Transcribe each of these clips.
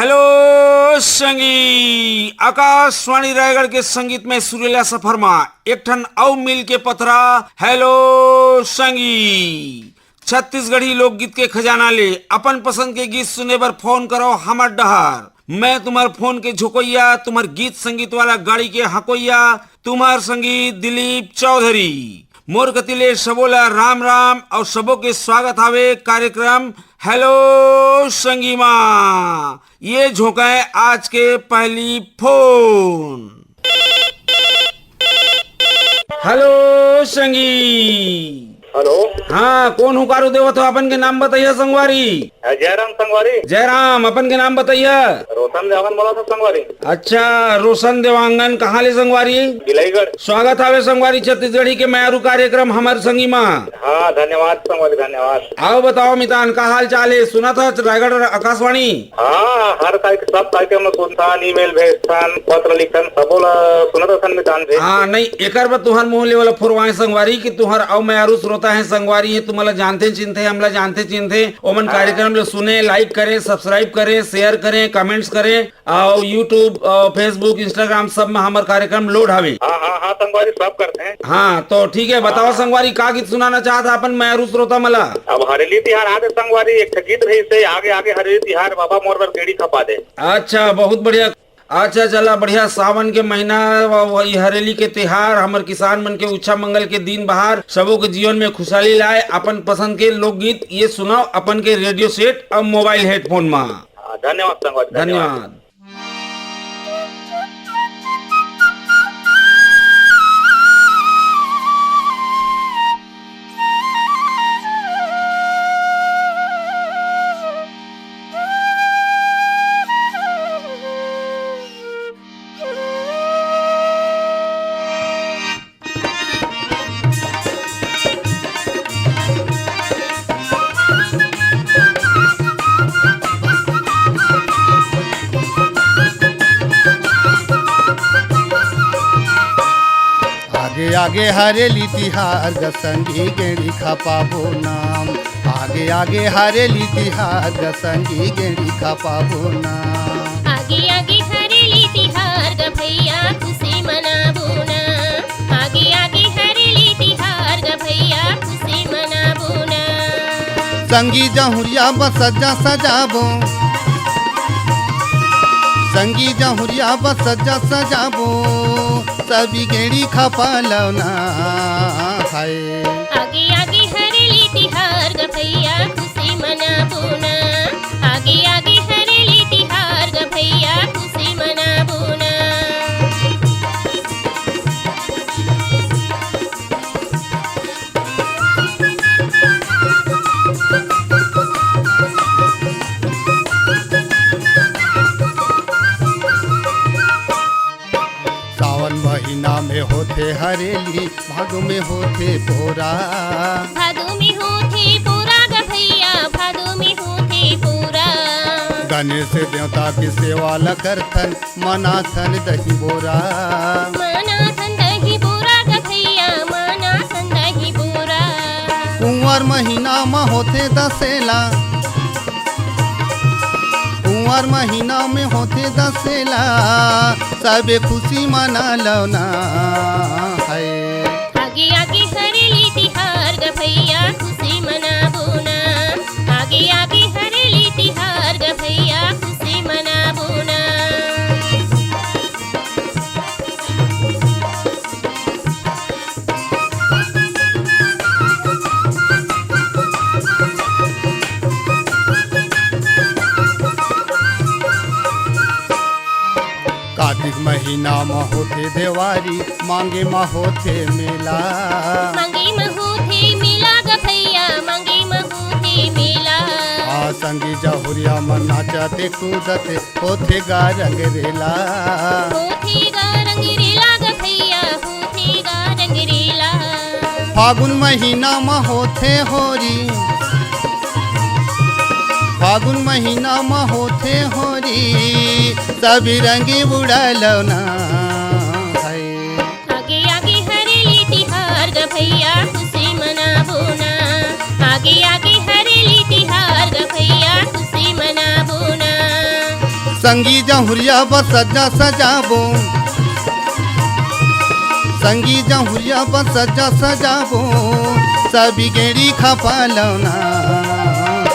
Hello संगी आकाशवाणी रायगढ़ के संगीत में सुरीला सफर में एक ठन औ मिल के पथरा। हेलो संगी छत्तीसगढ़ी लोकगीत के खजाना ले अपन पसंद के गीत सुने बर फोन करो हमर डहर। मैं तुम्हार फोन के झुकोइया, तुम्हार गीत संगीत वाला गाड़ी के हकोइया, तुम्हार संगीत दिलीप चौधरी। मोर गतिले सबोला राम राम और सबों के स्वागत हावे कार्यक्रम हेलो संगी माँ। ये झोंकाए आज के पहली फोन। हेलो संगी। हेलो। हाँ कौन हुकारू देवत हो? अपन के नाम बताइए संगवारी। जयराम संगवारी। जयराम, अपन के नाम बताइए। रोशन देवांगन बोला था संगवारी। अच्छा रोशन देवांगन, कहाँ ले संगवारी? बिलाईगढ़। स्वागत हावे संगवारी छत्तीसगढ़ी के मैरू कार्यक्रम हमार संगी माँ। हाँ धन्यवाद संगवारी, धन्यवाद। आओ बताओ मितान का हाल चाल है? सुना था रायगढ़ आकाशवाणी। हाँ हर सब कार्यक्रम सुनतान, ईमेल भेजतान, पत्र लिखन सबो सुनत हसन मितान से। हाँ नहीं एकर बार तुहर मुँह ले वाला फुरवाए संगवारी की तुहर औ मैरू श्रोता है संगवारी है, तुम्हारा जानते चिन्हते हमला जानते चिन्हते ओमन कार्यक्रम ले सुने, लाइक करे, सब्सक्राइब करे, शेयर करे, कमेंट्स करे और यूट्यूब फेसबुक इंस्टाग्राम सब में हमारे कार्यक्रम लोड हवे। हाँ हाँ हाँ संगवारी सब करते हैं। हाँ तो ठीक है बताओ संगवारी का गीत सुनाना चाहता अपन मैरू श्रोता मला? अब हरेली तिहार आगे संगवारी एक गीत रही से आगे आगे हरेली तिहार बाबा मोर बर गेड़ी खपा दे। अच्छा बहुत बढ़िया। अच्छा चला बढ़िया, सावन के महीना वही हरेली के त्योहार हमर किसान मन के उच्छा मंगल के दिन बहार सबों के जीवन में खुशहाली लाए। अपन पसंद के लोकगीत ये सुनाओ अपन के रेडियो सेट और मोबाइल हेडफोन में। धन्यवाद संगवारी, धन्यवाद। आगे आगे हरेली तिहार गसंगी गेड़ी खपाबो नाम। आगे आगे हरेली तिहार गसंगी गेड़ी खपाबो नाम। आगे आगे हरेली तिहार ग भैया खुशी मनाबो ना। आगे आगे हरेली तिहार ग भैया खुशी मनाबो ना। संगी जहुरिया बसजा सजाबो, संगी जहुरिया बसजा सजाबो, सभी गेड़ी खपालना हाय। आगे आगे हरेली तिहार ग भैया खुशी मनाबो ना। आगे आगे हरेली तिहार ग भैया खुशी मनाबो ना। सावन महीना में होते हरेली, भादो में होते पोरा। भादो में होते पूरा ग भैया, भादो में होते पूरा। गणेश देवता की सेवा ल करथन, मनाथन दही बोरा। मनाथन दही बोरा ग भैया, मनाथन दही बोरा। कुंवर महीना में होते दसेला, कुंवर महीना में होते दसेला, सबे खुशी मना लौना है। आगे आगे हरेली तिहार ग भैया खुशी मनाबो ना। आगे आगे हरेली तिहार ग भैया खुशी मनाबो ना। कार्तिक महीना में होते देवारी, मांगे में होते मेला। मांगी महूथे मेला ग भैया, मांगी महूथे मेला। आ संगी जहुरिया मन नाचते कूदते होते गा रंगरेला। होथे गा रंगरेला ग भैया, होथे गा रंगरेला। फागुन महीना में होते होरी, फागुन महीना में होते होरी, सभी रंगी बुड़लना है। आगे आगे हरेली तिहार ग भैया खुशी मनाबो ना। आगे आगे हरेली तिहार ग भैया खुशी मनाबो ना। संगी जहुरिया बस सजा सजाबो संगी जहुरिया बस सजा सजाबो सभी गेड़ी खपालना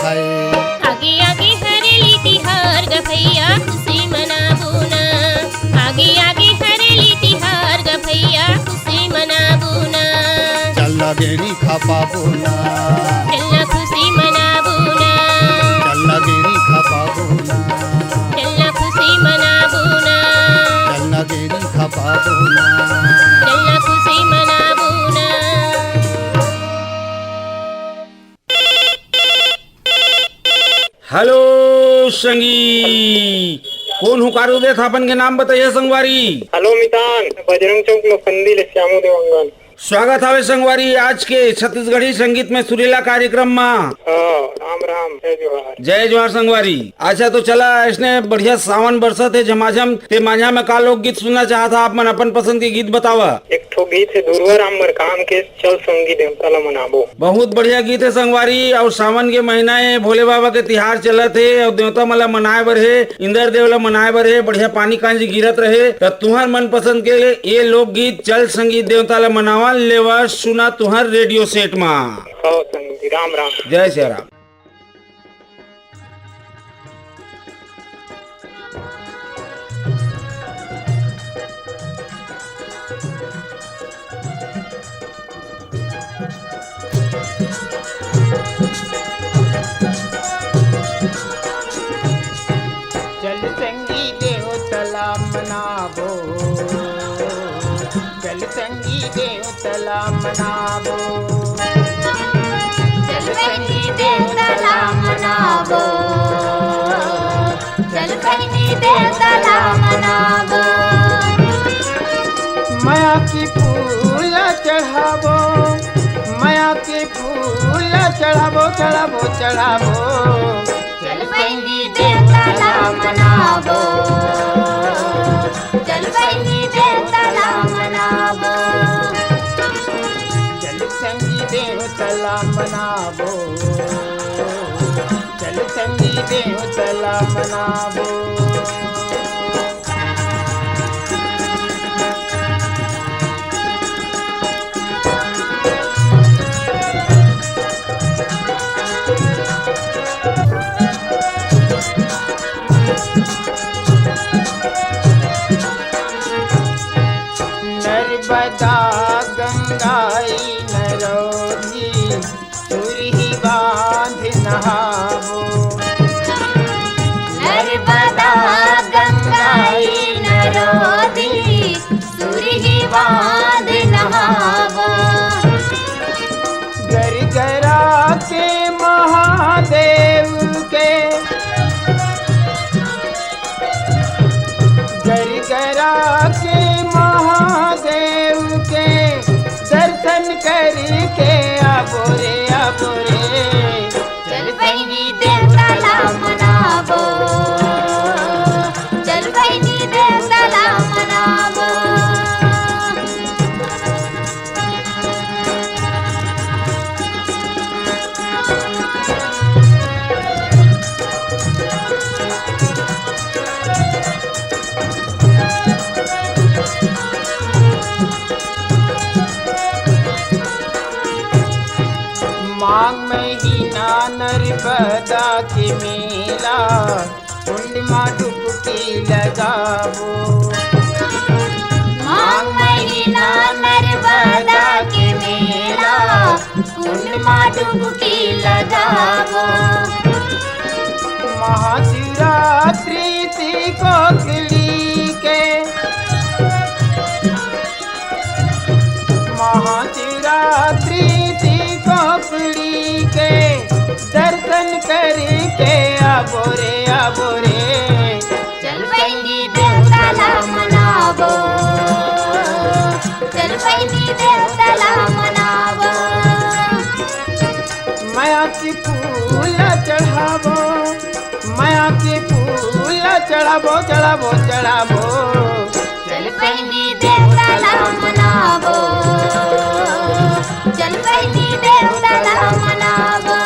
हाय आगे आगे हरेली तिहार ग भैया खुशी मनाबो ना आगे आगे हरेली तिहार ग भैया खुशी मनाबो ना चल गेड़ी खपाबो ना चलना खुशी मनाबो ना चल गेड़ी खपाबो ना चलना खुशी मनाबो ना चल गेड़ी खपाबो ना चलना खुशी मनाबो ना हेलो संगी कौन हुकारू दे था अपन के नाम बताइए संगवारी। हेलो मितान, बजरंग चौक लोखंडी ले श्यामू देवंगन। स्वागत है संगवारी आज के छत्तीसगढ़ी संगीत में सुरीला कार्यक्रम में। राम राम, जय जोहार। जय जोहार संगवारी। अच्छा तो चला इसने बढ़िया सावन बरसत है झमाझम ते माझा में का लोक गीत सुनना चाहता आप मन अपन पसंद के गीत बतावा। एक ठो गीत है दुर्वा राम मरकाम के चल संगी देवता ला मनाबो। बहुत बढ़िया गीत है संगवारी। और सावन के महीना है, भोले बाबा के तिहार चलत है और देवता मला मनाए बर है, इंद्र देव ला मनाए बर है, बढ़िया पानी कांजी गिरत रहे तो तुहर मन पसंद के ये लोक गीत चल संगीत देवता ला मनावा लेवा सुना तुहर रेडियो सेट में। संगी राम राम, जय श्री राम। चल संगी देवतला मनाबो चल संगी देवतला मनाबो चल संगी देवतला मनाबो चल संगी देवतला मनाबो माया की फूल चढ़ाबो माया की फूल चढ़ाबो चढ़ाबो चढ़ाबो चल संगी देवतला मनाबो चल संगी देवतला मनाबो चल संगी देवतला मनाबो चल संगी देवतला मनाबो नर्मदा गंगाई नरोधी सुरही बांध नहावो नर्मदा गंगाई नरोदी सुरही बांध नहावो गरगरा के महादेव के गरगरा के महादेव के दर्शन करके आबो रे चल संगी देवतला मनाबो चल संगी देवतला मनाबो माघ महीना नर्मदा के मेला कुंड में डुबकी लगावो माघ महीना नर्मदा के मेला कुंड में डुबकी लगावो महाशिवरात्रि ती कोकिली के महाशिवरात्रि ती कोकिली के दर्शन करके आबो रे चल संगी देवतला मनाबो चल संगी देवतला मनाबो माया की फूल चढ़ाबो माया की फूल चढ़ाबो चढ़ाबो चढ़ाबो चल संगी देवतला मनाबो चल संगी देवतला मनाबो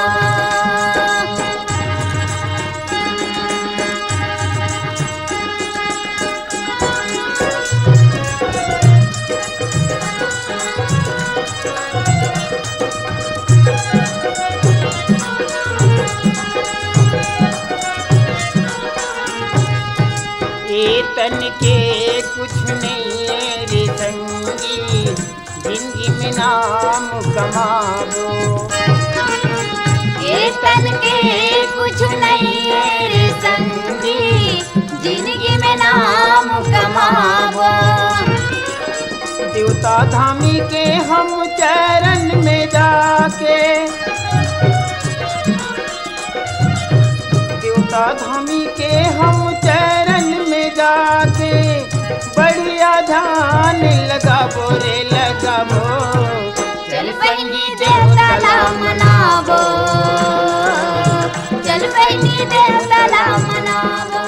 तन के कुछ नहीं है रे संगी, जिंदगी में नाम कमावो। ये तन के कुछ नहीं है रे संगी, जिंदगी में नाम कमावो। देवता धामी के हम चरण में जाके, देवता धामी के हम चरण में जाके, बढ़िया ध्यान लगाबो रे लगाबो। चल पैनी देवताला मनावो, चल पैनी देवताला मनावो।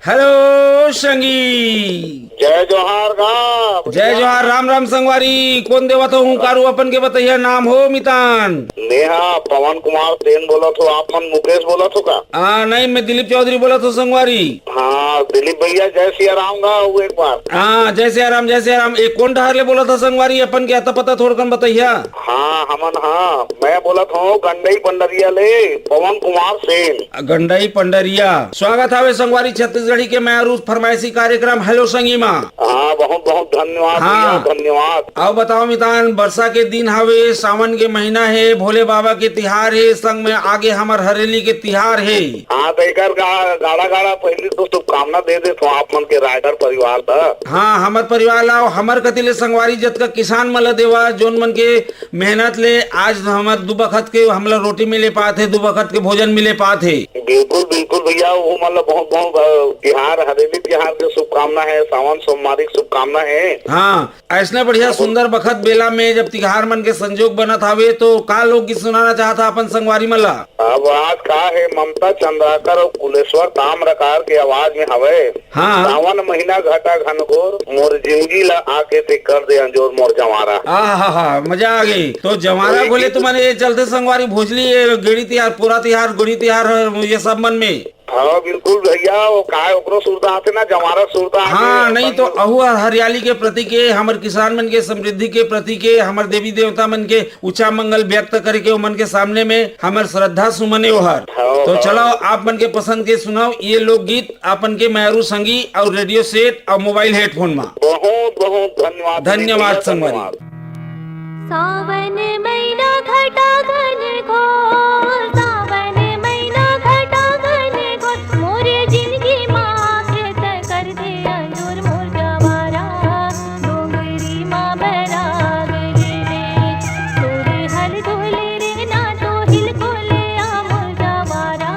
हेलो संगी, जय जोहार गाँव। जय जोहार, राम राम संगवारी। कौन देवत हो हूँ कारू अपन के बताइए नाम हो मितान। नेहा पवन कुमार सेन बोला तो आप मन मुकेश बोला तो का? नहीं, मैं दिलीप चौधरी बोला तो संगवारी। हाँ दिलीप भैया जय सिया राम गा वो एक बार। हाँ जय सिया राम, जय सिया राम। एक कौन ठहर ले बोला था संगवारी अपन के आता पता थोड़ा कन बताइए। हाँ हमन हाँ मैं बोला था गंडई पंडरिया ले पवन कुमार सेन। गंडई पंडरिया, स्वागत है संगवारी छत्तीसगढ़ी के मैं फरमाइशी कार्यक्रम हेलो संगी माँ। हाँ बहुत बहुत धन्यवाद हाँ। भैया, धन्यवाद। आओ बताओ मितान, वर्षा के दिन हवे, सावन के महीना है, भोले बाबा के तिहार है, संग में आगे हमार हरेली के तिहार है। हाँ तो एक गाड़ा गाड़ा पहले तो शुभकामना दे दे तो आप मन के राइडर परिवार था। हाँ हमार परिवार लाओ, हमार कतिले संगवारी जत का किसान मन ला देवा, जोन मन के मेहनत ले आज हमार दो बखत के हमला रोटी मिले पाते, दो बखत के भोजन मिले पाते। बिल्कुल बिल्कुल भैया, वो मतलब बहुत बहुत तिहार हरेली तिहार के शुभकामना है, सावन सोमवारी की शुभकामना है। हाँ ऐसने बढ़िया सुंदर बखत बेला में जब तिहार मन के संजोग बनत हवे तो का लोकगीत सुनाना चाहता अपन संगवारी मन ला। अब आज का है ममता चंद्राकर और कुलेश्वर ताम्रकार के आवाज में हवे। हाँ सावन महीना घटा घनघोर, मोर जिंदगी ला आके ते कर दे अंजोर मोर जवारा। हाँ मजा आ गई। तो जवारा बोले तो मैंने चलते संगवारी भोजली गेड़ी तिहार, पूरा तिहार, गुड़ी तिहार ये सब मन में। हाँ बिल्कुल भैया, वो काय ओकरो सुरता आते ना जवारा सुरता। हाँ नहीं तो अहु हरियाली के प्रति के, हमारे किसान मन के समृद्धि के प्रति के, हमारे देवी देवता मन के ऊंचा मंगल व्यक्त करके मन के सामने में हमारे श्रद्धा सुमने ओहर। तो चलो आप मन के पसंद के सुनाओ ये लोकगीत अपन के मैरू संगी और रेडियो सेट और मोबाइल हेडफोन में। बहुत बहुत धन्यवाद। धन्यवाद संगवारी। सावन महीना घटा घनघोर, सावन महीना घटा घनघोर, मोरे जिंदगी माँ कृत कर दे अंजोर मोर जवारा। डोंगरी माँ बराग ले तोरे हल ढोले रे ना तो हिल कोले आ मोर जवारा।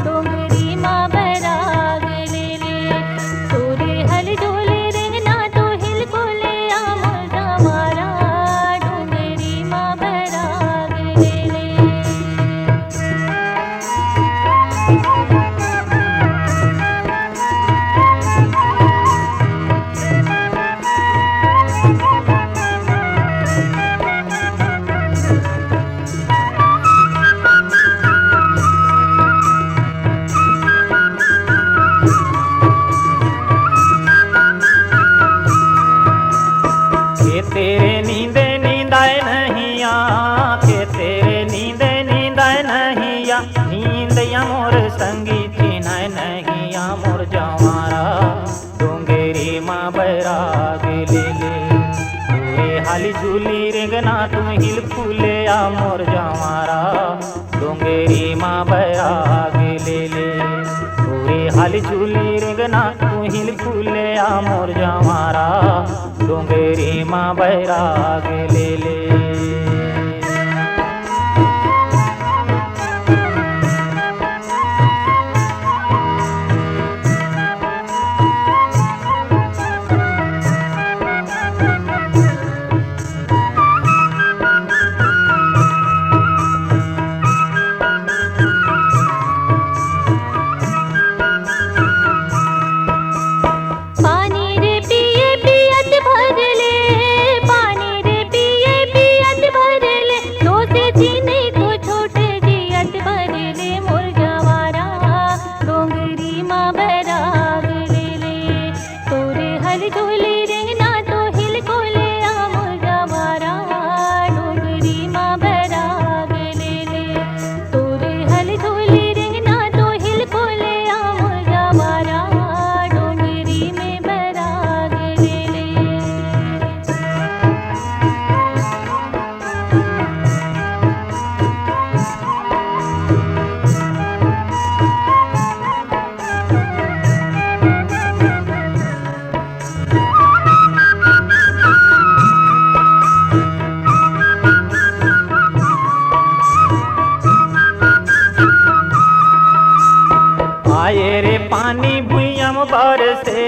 डोंगरी माँ बराग ले तोरे हल ढोले रे ना तो हिल कोले आ मोर जवारा। डोंगरी माँ बराग ले के तेरे नींदे नींदाए नहीं आ, के तेरे नींदे नींदाए नहीं आ, नींद या मोर संगी चिन्हाए नहीं आ मोर जवारा। डोंगेरी माँ बैराग ले पूरे हाली झूली रेंगना तू हिल फूले आ मोर जवारा। डोंगेरी माँ बैराग ले पूरे हाली झूली रेंगना तू हिल फूले आ मोर जवारा। डोंगेरी माँ बैराग ले पानी रे पिए पियत भर ले, पानी रे पिए पियत भर ले, तो से जीने को छोटे जियत भर ले मोर जवारा। डोंगरी माँ बैराग ले तोरे हल ढोले रे ना तो हिल कोले आ मोर जवारा। डोंगरी माँ बैराग ले तोरे हल ढोले रे ना तो बरसे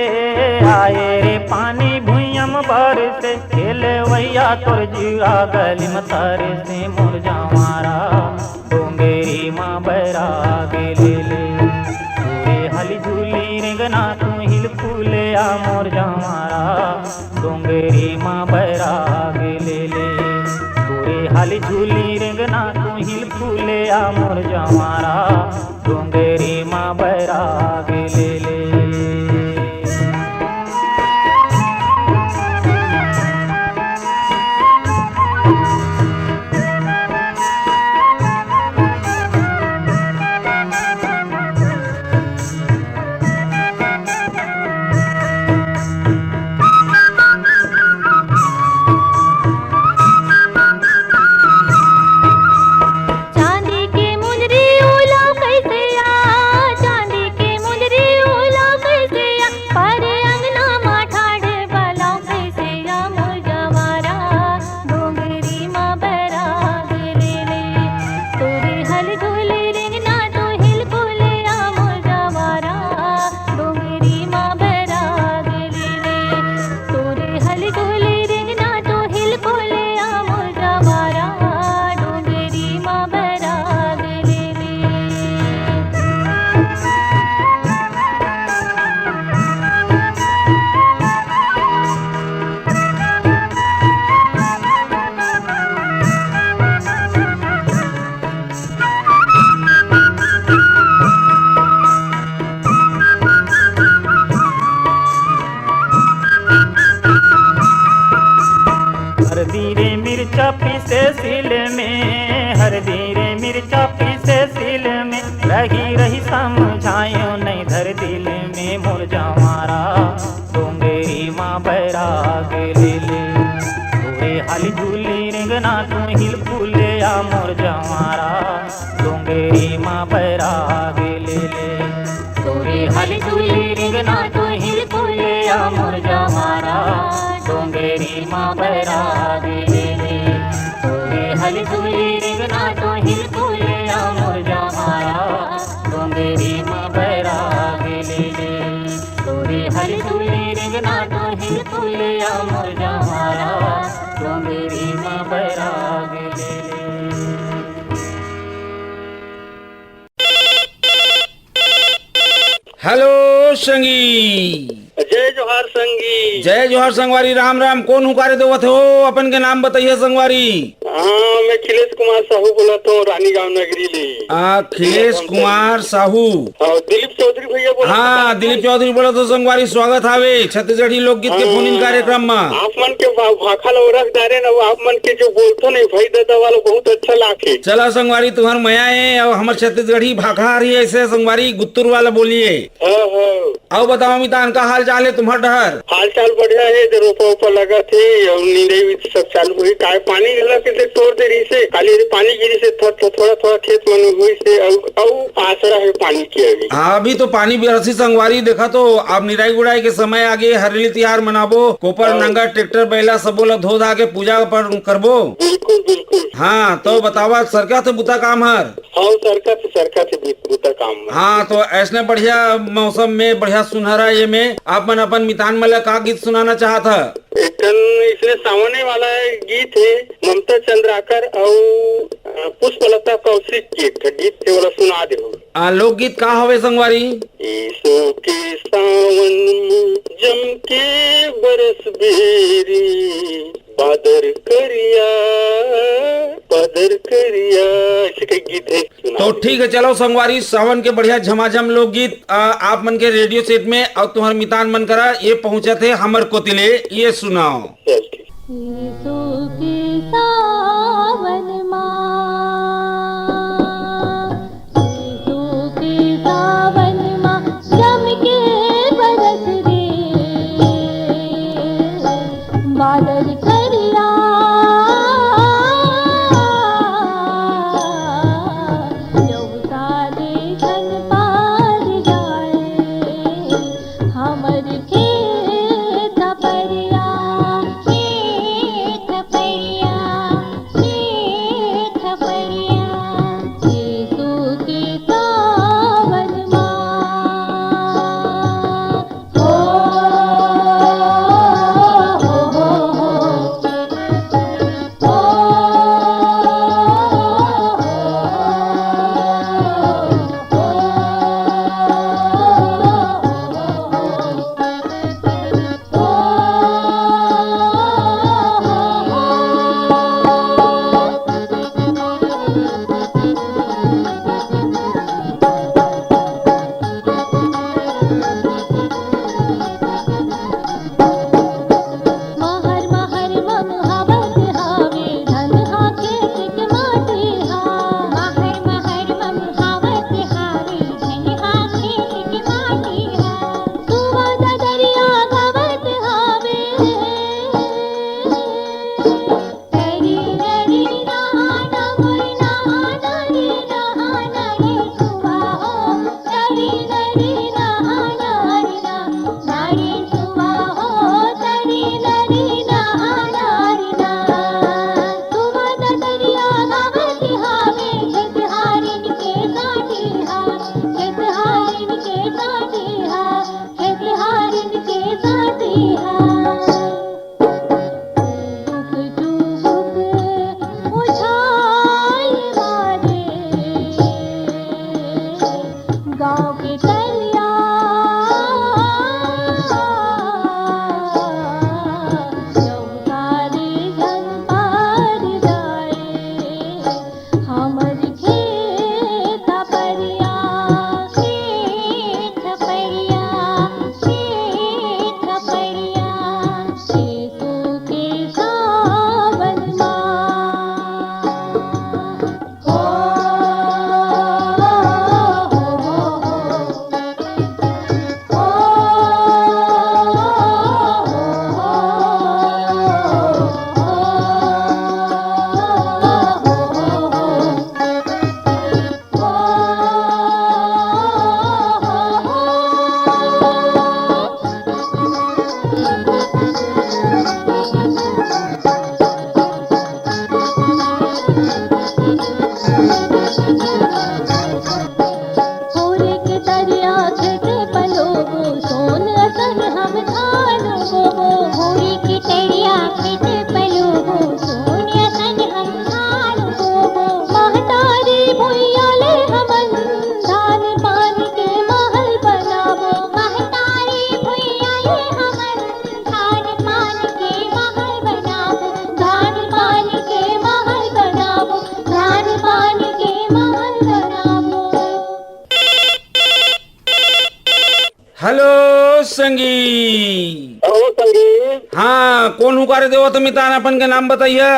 आए रे पानी भुइयम बरसे खेलवैया तोर जीरा गली में तरसे मोर जवारा डोंगेरी माँ बैराग ले ले पूरे हली झूली रेंगना तू हिल फूले आ मोर जवारा डोंगेरी माँ बैराग ले ले पूरे हली झूली रेंगना तू हिल फूले आ मोर जवारा डोंगेरी माँ बैराग ले ले। चांदी के मुंदरी ओला कैसे आ चांदी के मुंदरी ओला कैसे आ पारे अंगना मा ठाड़े बलाओ कैसे आ मोर जवारा डोंगरी माँ बैराग ले ले तोरे हल झूले रेंगना तो हिल फूले आ मोर जवारा डोंगरी माँ बैराग ले ले तोरे हल झूले रेंगना तो हिल फूले आ मोर जवारा डोंगरी माँ बैराग ले ले। हरदी रे मिर्चा पीसे सिल में हरदी रे मिर्चा पीसे सिल में रही रही समझायो नहीं धर दिल में मोर जवारा डोंगेरी माँ बैराग ले ले तोरे हल झूली रेंगना तू हिल फूले आ मोर जवारा डोंगेरी माँ बैराग ले ले तोरे हल झूली रेंगना तू हिल फूले आ मोर जवारा डोंगेरी माँ बैराग ले ले तोरे हल झूली रेंगना तो हिल फूले आ मोर जवारा डोंगेरी माँ बैराग ले ले तोरे हल झूली रेंगना तो हिल फूले आ मोर जवारा डोंगेरी माँ बैराग ले ले। हेलो संगी। जय जोहार संगी। जय जोहार संगवारी। राम राम। कौन हुकारे देवत हो? अपन के नाम बताइए संगवारी। हाँ, मैं खिलेश कुमार साहू बोला तो रानी गांव नगरी ले। खिलेश कुमार साहू। दिलीप चौधरी भैया बोला। हाँ, दिलीप चौधरी बोला तो संगवारी स्वागत हावे छत्तीसगढ़ी लोकगीत के फोन इन कार्यक्रम में। आप मन के भाखा रख डारे न आप मन के जो बोलते नहीं भाई दादा वाला बहुत अच्छा लागे। चला संगवारी तुम्हार मया है और हमारे छत्तीसगढ़ी भाखा आ रही है ऐसे संगवारी गुत्तुर वाला बोलिए। आओ बताओ मितान का हाल चाल है तुम्हार डहर? हाल चाल बढ़िया है। रोपा उपा लगा थे और नींदे भी सब चालू हुई। काय पानी गिरा के तोड़ दे रही से खाली पानी गिरी से थोड़ा थोड़ा खेत मन हुई से आसरा है पानी की अभी। हाँ, अभी तो पानी बरसी संगवारी। देखा तो अब निराई गुड़ाई के समय आगे हरेली तिहार मनाबो। कोपर नंगा ट्रैक्टर बैला सबो ला धो धा के पूजा पर करबो। बिल्कुल बिल्कुल। हाँ, तो बतावा सरका तो बुता काम हर। हाँ, सरका से बुता काम। हाँ, तो ऐसने बढ़िया मौसम में बढ़िया सुनहरा ये में आप मन अपन मितान मला का गीत सुनाना चाहत है? इसने सामने वाला गीत है ममता चंद्राकर और पुष्पलता कौशिक गीत थे वाला सुना दे। लोकगीत का हवे संगवारी? ईसो के सावन में जम के बरस बेरी बादर करिया ऐसे के गीत है। तो ठीक है, चलो संगवारी सावन के बढ़िया झमाझम लोकगीत आप मन के रेडियो सेट में और तुम्हारे मितान मन करा ये पहुँचे थे हमर कोतिले, ये सुनाओ। यीशु के सावन यीशु के सावन जम के बरस रे बादल करिया संगी। ओ संगीत हाँ, कौन हुकारे देवो तो मितान अपन के नाम बताइए।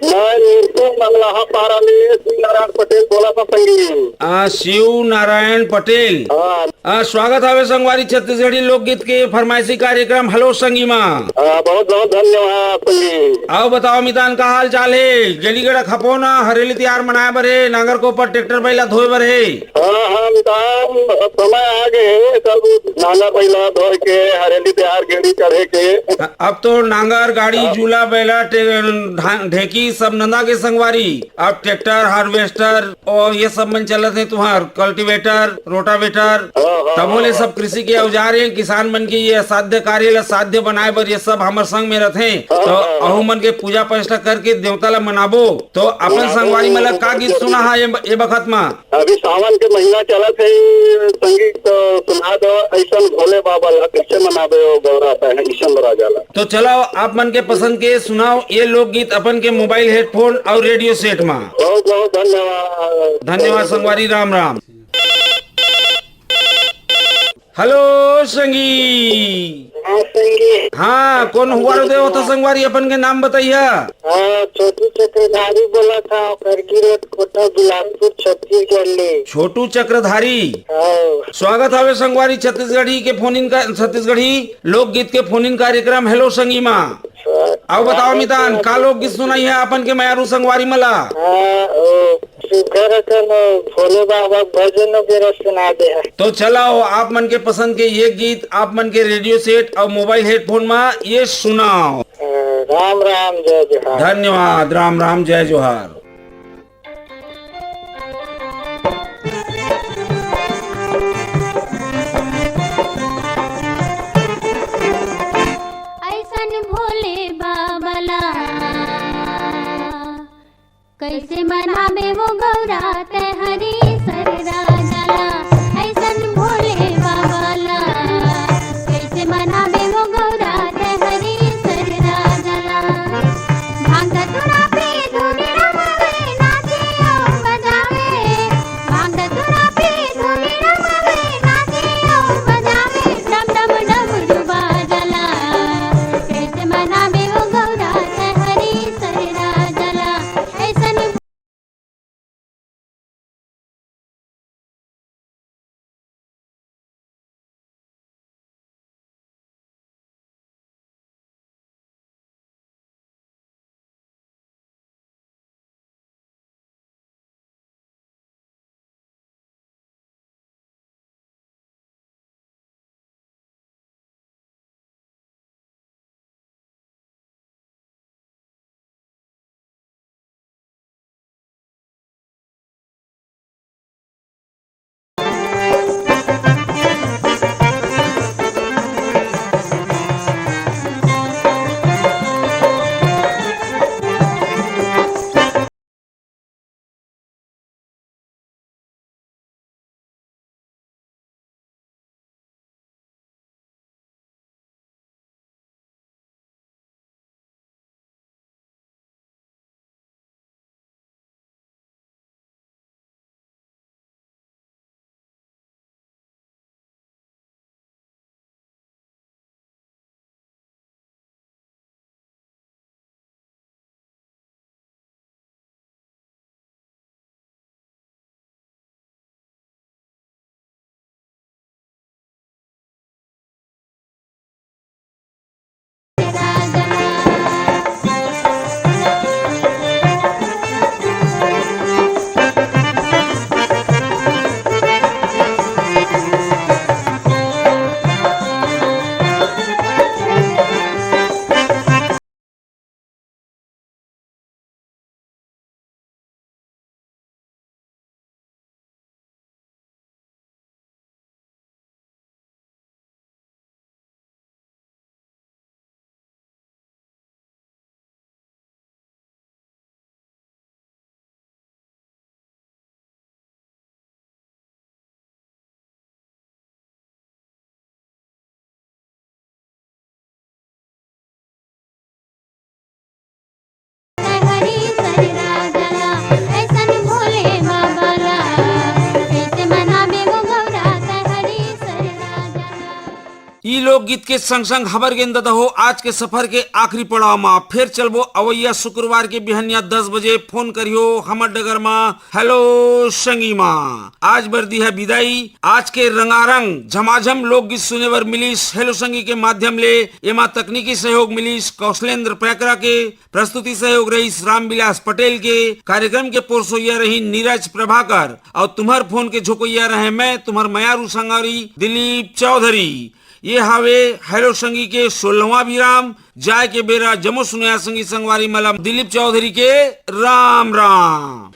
मैं नीरपुर मंगलाहा पारा में श्री नारायण पटेल बोला था संगीत। शिव नारायण पटेल। हाँ स्वागत है संगवारी छत्तीसगढ़ी लोकगीत के फरमाइशी कार्यक्रम हेलो संगी माँ। बहुत बहुत धन्यवाद संगीत। आओ बताओ मितान का हाल चाल है। गेली गड़ा खपो ना हरेली त्योहार मनाए बर है, नांगर को ऊपर ट्रैक्टर बैला धोए बर है। हाँ मितान समय आ गए सब नांगर बैला धोए के हरेली त्योहार गेड़ी चढ़े के। अब तो नांगर गाड़ी झूला बैला ढेकी सब नंदा के संगवारी। अब ट्रैक्टर हार्वेस्टर और ये सब मन चलत है तुम्हार कल्टीवेटर रोटावेटर तब बोले सब कृषि के औजार है। किसान मन के ये असाध्य कार्य ला साध्य बनाए बर ये सब हमर संग में रहते। तो अहू मन के पूजा प्रतिष्ठा करके देवता ला मनाबो। तो अपन संगवारी मतलब का गीत सुना है ये बखत में। अभी सावन के महीना चलत है संगीत तो सुना दो ऐसा भोले बाबा ला कैसे मनाबे गौराता है ईशन राजा ला। तो चलो आप मन के पसंद के सुनाओ ये लोकगीत अपन के मोबाइल हेडफोन और रेडियो सेट में। बहुत बहुत धन्यवाद। धन्यवाद संगवारी, राम राम। हेलो संगी। हाँ संगीत। हाँ, कौन हुआ देव तो संगवारी अपन के नाम बताइए। हाँ छोटू चक्रधारी बोला था करगी रोड कोटा बिलासपुर छत्तीसगढ़ ले। छोटू चक्रधारी। हाँ स्वागत है संगवारी छत्तीसगढ़ी के फोन इन का छत्तीसगढ़ी लोकगीत के फोन इन कार्यक्रम हेलो संगी माँ। आओ बताओ मितान का लोकगीत सुनाई है अपन के मयारू संगवारी मला। भोले बाबा भजन वगैरह सुना दे। तो चलाओ आप मन के पसंद के ये गीत आप मन के रेडियो सेट और मोबाइल हेडफोन में ये सुनाओ। राम राम जय जोहार। धन्यवाद, राम राम जय जोहार। ऐसन भोले बाबा ला कैसे मनाबे वो गौरा ते हरी सर राजा ला। ई लोकगीत के संग संग खबर गेंद हो आज के सफर के आखिरी पड़ाव में फिर चलबो अवैया शुक्रवार के बिहनिया 10 बजे फोन करियो हमर डगर में हेलो संगी माँ। आज बरदी है विदाई। आज के रंगारंग झमाझम लोकगीत सुने बर मिलीस हेलो संगी के माध्यम ले। एमा तकनीकी सहयोग मिलीस कौशलेंद्र पैकरा के, प्रस्तुति सहयोग रही रामविलास पटेल के, कार्यक्रम के पोरसोइया रही नीरज प्रभाकर और तुम्हार फोन के झोकोइया रहे मैं तुम्हार मयारू संगारी दिलीप चौधरी। ये हावे हेलो संगी के 16वां विराम। जाय के बेरा जमो सुनया संगी संगवारी मलम दिलीप चौधरी के राम राम।